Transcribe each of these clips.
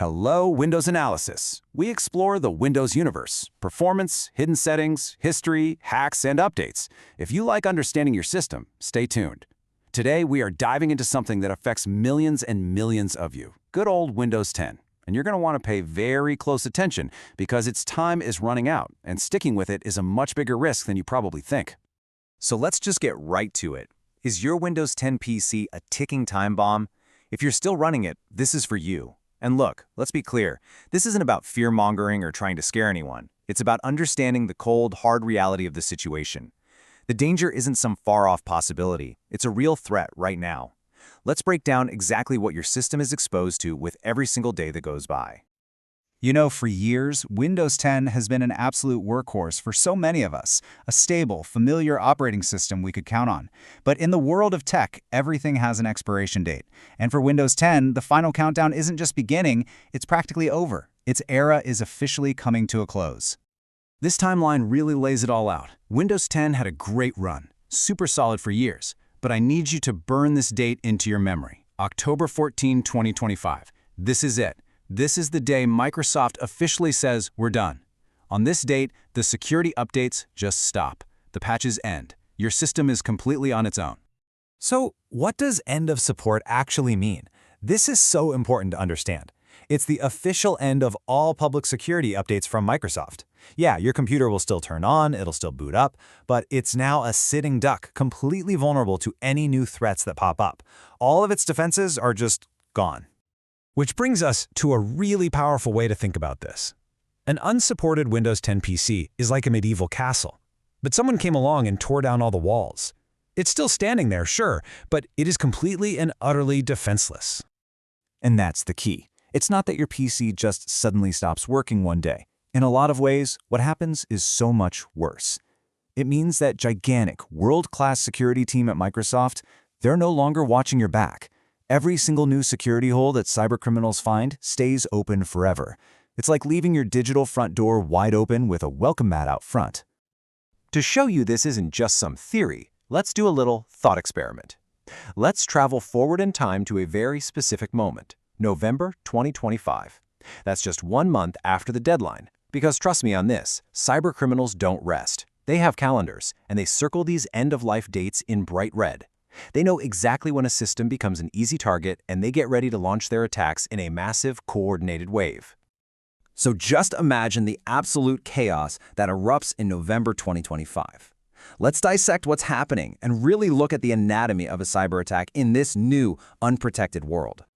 Hello, Windows Analysis. We explore the Windows universe, performance, hidden settings, history, hacks, and updates. If you like understanding your system, stay tuned. Today, we are diving into something that affects millions and millions of you, good old Windows 10. And you're going to want to pay very close attention because its time is running out, and sticking with it is a much bigger risk than you probably think. So let's just get right to it. Is your Windows 10 PC a ticking time bomb? If you're still running it, this is for you. And look, let's be clear, this isn't about fear-mongering or trying to scare anyone. It's about understanding the cold, hard reality of the situation. The danger isn't some far-off possibility. It's a real threat right now. Let's break down exactly what your system is exposed to with every single day that goes by. You know, for years, Windows 10 has been an absolute workhorse for so many of us, a stable, familiar operating system we could count on. But in the world of tech, everything has an expiration date. And for Windows 10, the final countdown isn't just beginning, it's practically over. Its era is officially coming to a close. This timeline really lays it all out. Windows 10 had a great run, super solid for years. But I need you to burn this date into your memory. October 14, 2025. This is it. This is the day Microsoft officially says we're done. On this date, the security updates just stop. The patches end. Your system is completely on its own. So, what does end of support actually mean? This is so important to understand. It's the official end of all public security updates from Microsoft. Yeah, your computer will still turn on, it'll still boot up, but it's now a sitting duck, completely vulnerable to any new threats that pop up. All of its defenses are just gone. Which brings us to a really powerful way to think about this. An unsupported Windows 10 PC is like a medieval castle, but someone came along and tore down all the walls. It's still standing there, sure, but it is completely and utterly defenseless. And that's the key. It's not that your PC just suddenly stops working one day. In a lot of ways, what happens is so much worse. It means that gigantic, world-class security team at Microsoft, they're no longer watching your back. Every single new security hole that cybercriminals find stays open forever. It's like leaving your digital front door wide open with a welcome mat out front. To show you this isn't just some theory, let's do a little thought experiment. Let's travel forward in time to a very specific moment, November 2025. That's just 1 month after the deadline. Because trust me on this, cybercriminals don't rest. They have calendars, and they circle these end-of-life dates in bright red. They know exactly when a system becomes an easy target, and they get ready to launch their attacks in a massive, coordinated wave. So just imagine the absolute chaos that erupts in November 2025. Let's dissect what's happening and really look at the anatomy of a cyber attack in this new, unprotected world.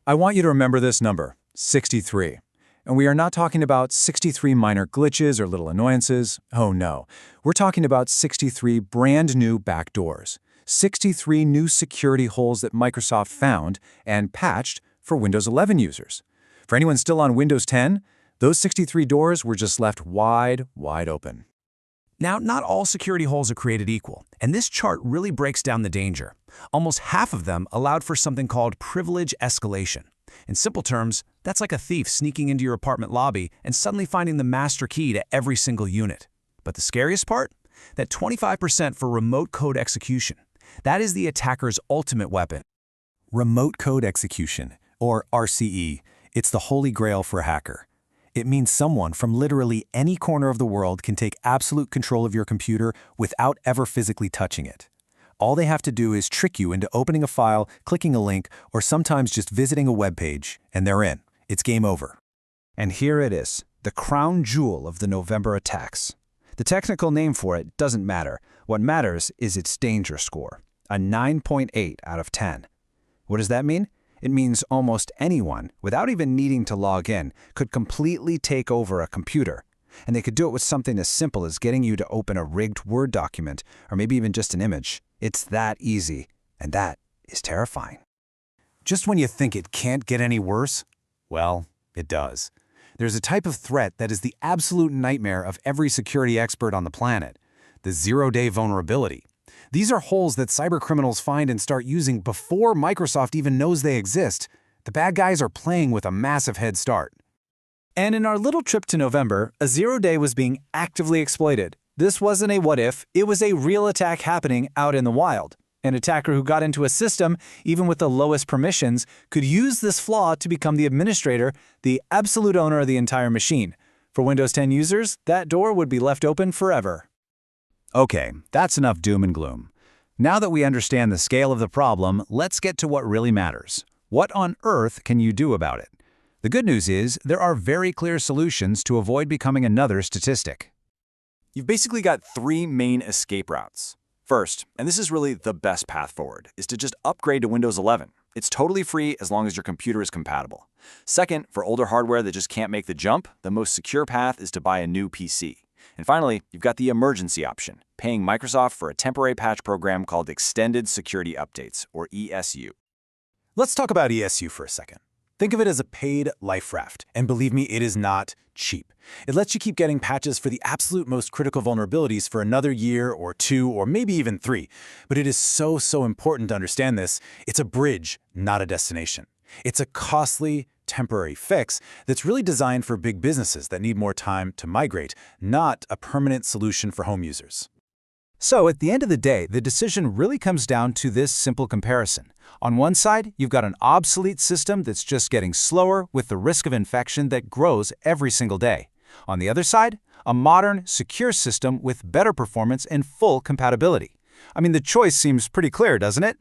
I want you to remember this number, 63. And we are not talking about 63 minor glitches or little annoyances. Oh no, we're talking about 63 brand new backdoors. 63 new security holes that Microsoft found and patched for Windows 11 users. For anyone still on Windows 10, those 63 doors were just left wide open. Now, not all security holes are created equal, and this chart really breaks down the danger. Almost half of them allowed for something called privilege escalation. In simple terms, that's like a thief sneaking into your apartment lobby and suddenly finding the master key to every single unit. But the scariest part? That 25% for remote code execution. That is the attacker's ultimate weapon. Remote code execution, or RCE, it's the holy grail for a hacker. It means someone from literally any corner of the world can take absolute control of your computer without ever physically touching it. All they have to do is trick you into opening a file, clicking a link, or sometimes just visiting a web page, and they're in. It's game over. And here it is, the crown jewel of the November attacks. The technical name for it doesn't matter. What matters is its danger score, a 9.8 out of 10. What does that mean? It means almost anyone, without even needing to log in, could completely take over a computer. And they could do it with something as simple as getting you to open a rigged Word document, or maybe even just an image. It's that easy, and that is terrifying. Just when you think it can't get any worse, well, it does. There's a type of threat that is the absolute nightmare of every security expert on the planet, the zero-day vulnerability. These are holes that cybercriminals find and start using before Microsoft even knows they exist. The bad guys are playing with a massive head start. And in our little trip to November, a zero-day was being actively exploited. This wasn't a what-if, it was a real attack happening out in the wild. An attacker who got into a system, even with the lowest permissions, could use this flaw to become the administrator, the absolute owner of the entire machine. For Windows 10 users, that door would be left open forever. Okay, that's enough doom and gloom. Now that we understand the scale of the problem, let's get to what really matters. What on earth can you do about it? The good news is there are very clear solutions to avoid becoming another statistic. You've basically got three main escape routes. First, and this is really the best path forward, is to just upgrade to Windows 11. It's totally free as long as your computer is compatible. Second, for older hardware that just can't make the jump, the most secure path is to buy a new PC. And finally, you've got the emergency option, paying Microsoft for a temporary patch program called Extended Security Updates, or ESU. Let's talk about ESU for a second. Think of it as a paid life raft, and believe me, it is not cheap. It lets you keep getting patches for the absolute most critical vulnerabilities for another year or two or maybe even three. But it is so important to understand this. It's a bridge, not a destination. It's a costly, temporary fix that's really designed for big businesses that need more time to migrate, not a permanent solution for home users. So at the end of the day, the decision really comes down to this simple comparison. On one side, you've got an obsolete system that's just getting slower with the risk of infection that grows every single day. On the other side, a modern, secure system with better performance and full compatibility. I mean, the choice seems pretty clear, doesn't it?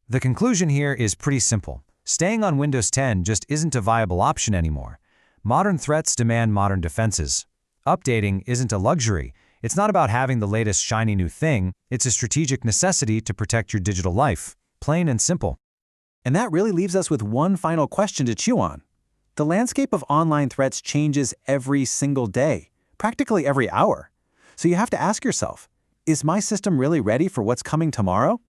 The conclusion here is pretty simple. Staying on Windows 10 just isn't a viable option anymore. Modern threats demand modern defenses. Updating isn't a luxury. It's not about having the latest shiny new thing. It's a strategic necessity to protect your digital life. Plain and simple. And that really leaves us with one final question to chew on. The landscape of online threats changes every single day, practically every hour. So you have to ask yourself, is my system really ready for what's coming tomorrow?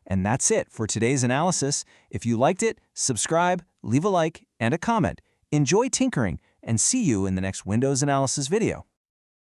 And that's it for today's analysis. If you liked it, subscribe, leave a like, and a comment. Enjoy tinkering, and see you in the next Windows analysis video.